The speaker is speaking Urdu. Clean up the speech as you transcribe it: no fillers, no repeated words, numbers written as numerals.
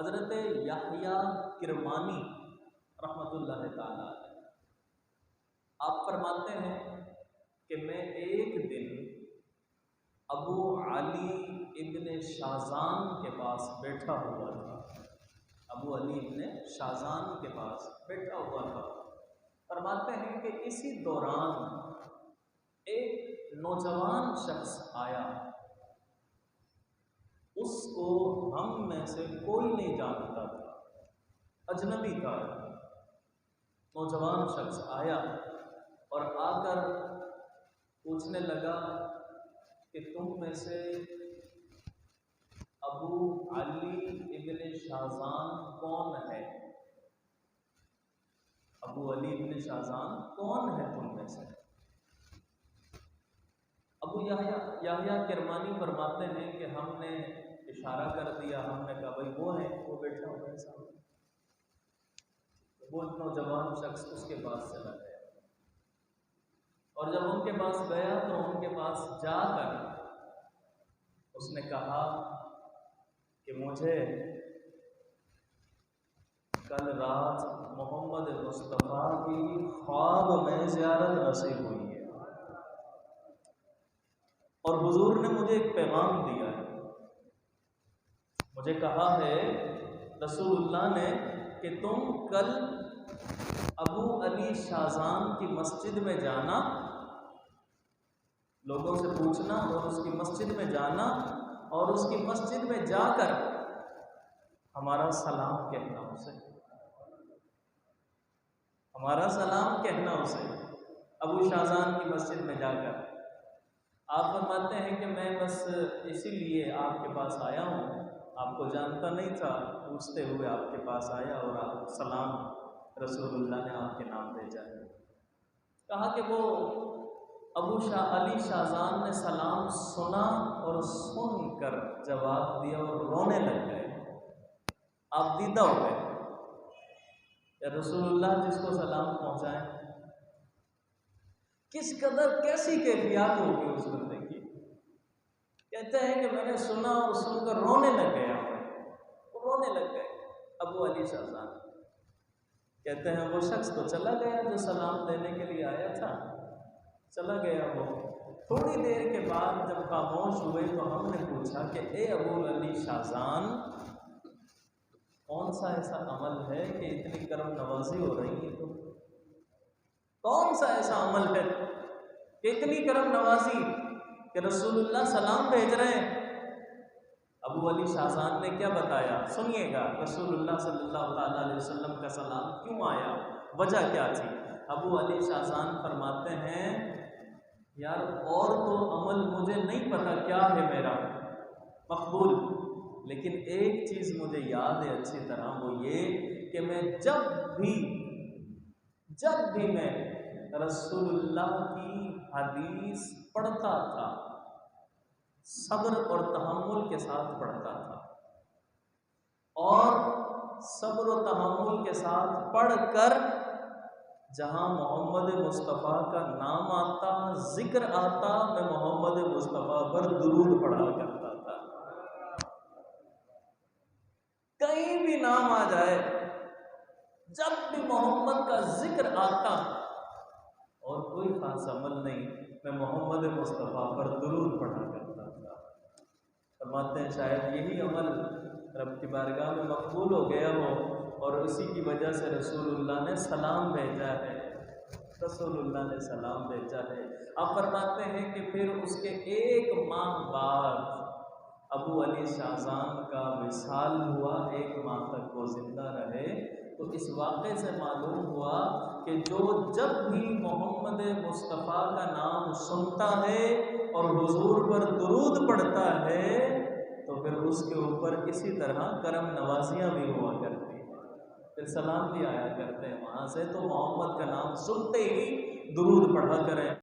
حضرت یحییٰ کرمانی رحمۃ اللہ تعالی آپ فرماتے ہیں کہ میں ایک دن ابو علی ابن شازان کے پاس بیٹھا ہوا تھا۔ ابو علی ابن شازان کے پاس بیٹھا ہوا تھا۔ فرماتے ہیں کہ اسی دوران ایک نوجوان شخص آیا، اس کو ہم میں سے کوئی نہیں جانتا تھا، اجنبی تھا۔ نوجوان شخص آیا اور آ کر پوچھنے لگا کہ تم میں سے ابو علی ابن شازان کون ہے؟ ابو علی ابن شازان کون ہے تم میں سے؟ ابو یحییٰ کرمانی فرماتے ہیں کہ ہم نے اشارہ کر دیا، ہم نے کہا بھائی وہ ہے، وہ بیٹھا ہوا ہے سامنے۔ وہ نوجوان شخص اس کے پاس چلا گیا، اور جب ان کے پاس گیا تو ان کے پاس جا کر اس نے کہا کہ مجھے کل رات محمد مصطفیٰ کی خواب میں زیارت نصیب ہوئی ہے، اور حضور نے مجھے ایک پیغام دیا ہے۔ مجھے کہا ہے رسول اللہ نے کہ تم کل ابو علی شازان کی مسجد میں جانا، لوگوں سے پوچھنا اور اس کی مسجد میں جانا، اور اس کی مسجد میں جا کر ہمارا سلام کہنا اسے، ہمارا سلام کہنا اسے ابو شازان کی مسجد میں جا کر۔ آپ فرماتے ہیں کہ میں بس اسی لیے آپ کے پاس آیا ہوں، آپ کو جانتا نہیں تھا، پوچھتے ہوئے آپ کے پاس آیا اور آپ سلام رسول اللہ نے آپ کے نام بھیجا ہے۔ کہا کہ وہ ابو علی شازان نے سلام سنا اور سن کر جواب دیا اور رونے لگ گئے۔ آپ دیدہ ہو گئے، یا رسول اللہ جس کو سلام پہنچائیں، کس قدر کیسی کیفیات ہوگی اس بندے کی۔ کہتے ہیں کہ میں نے سنا اور سن کر رونے لگ گیا، وہ رونے لگ گئے ابو علی شازان۔ کہتے ہیں وہ شخص تو چلا گیا جو سلام دینے کے لیے آیا تھا، چلا گیا وہ۔ تھوڑی دیر کے بعد جب خاموش ہوئے تو ہم نے پوچھا کہ اے ابو علی شازان، کون سا ایسا عمل ہے کہ اتنی کرم نوازی ہو رہی ہے تم؟ کون سا ایسا عمل ہے کہ اتنی کرم نوازی کہ رسول اللہ سلام بھیج رہے ہیں؟ ابو علی شازان نے کیا بتایا، سنیے گا۔ رسول اللہ صلی اللہ تعالیٰ علیہ وسلم کا سلام کیوں آیا، وجہ کیا تھی؟ ابو علی شازان فرماتے ہیں یار اور تو عمل مجھے نہیں پتا کیا ہے میرا مقبول، لیکن ایک چیز مجھے یاد ہے اچھی طرح، وہ یہ کہ میں جب بھی میں رسول اللہ کی حدیث پڑھتا تھا، صبر اور تحمل کے ساتھ پڑھتا تھا، اور صبر و تحمل کے ساتھ پڑھ کر جہاں محمد مصطفیٰ کا نام آتا، ذکر آتا، میں محمد مصطفیٰ پر درود پڑھا کرتا تھا۔ کہیں بھی نام آ جائے، جب بھی محمد کا ذکر آتا، اور کوئی خاص عمل نہیں، میں محمد مصطفیٰ پر درود پڑھا کرتا تھا۔ فرماتے ہیں شاید یہی عمل رب کی بارگاہ میں مقبول ہو گیا ہو، اور اسی کی وجہ سے رسول اللہ نے سلام بھیجا ہے، رسول اللہ نے سلام بھیجا ہے۔ آپ فرماتے ہیں کہ پھر اس کے 1 ماہ بعد ابو علی شازان کا وصال ہوا، 1 ماہ تک وہ زندہ رہے۔ تو اس واقعے سے معلوم ہوا کہ جب بھی محمد مصطفیٰ کا نام سنتا ہے اور حضور پر درود پڑھتا ہے تو پھر اس کے اوپر اسی طرح کرم نوازیاں بھی ہوا کرتی ہیں، پھر سلام بھی آیا کرتے ہیں وہاں سے۔ تو محمد کا نام سنتے ہی درود پڑھا کریں۔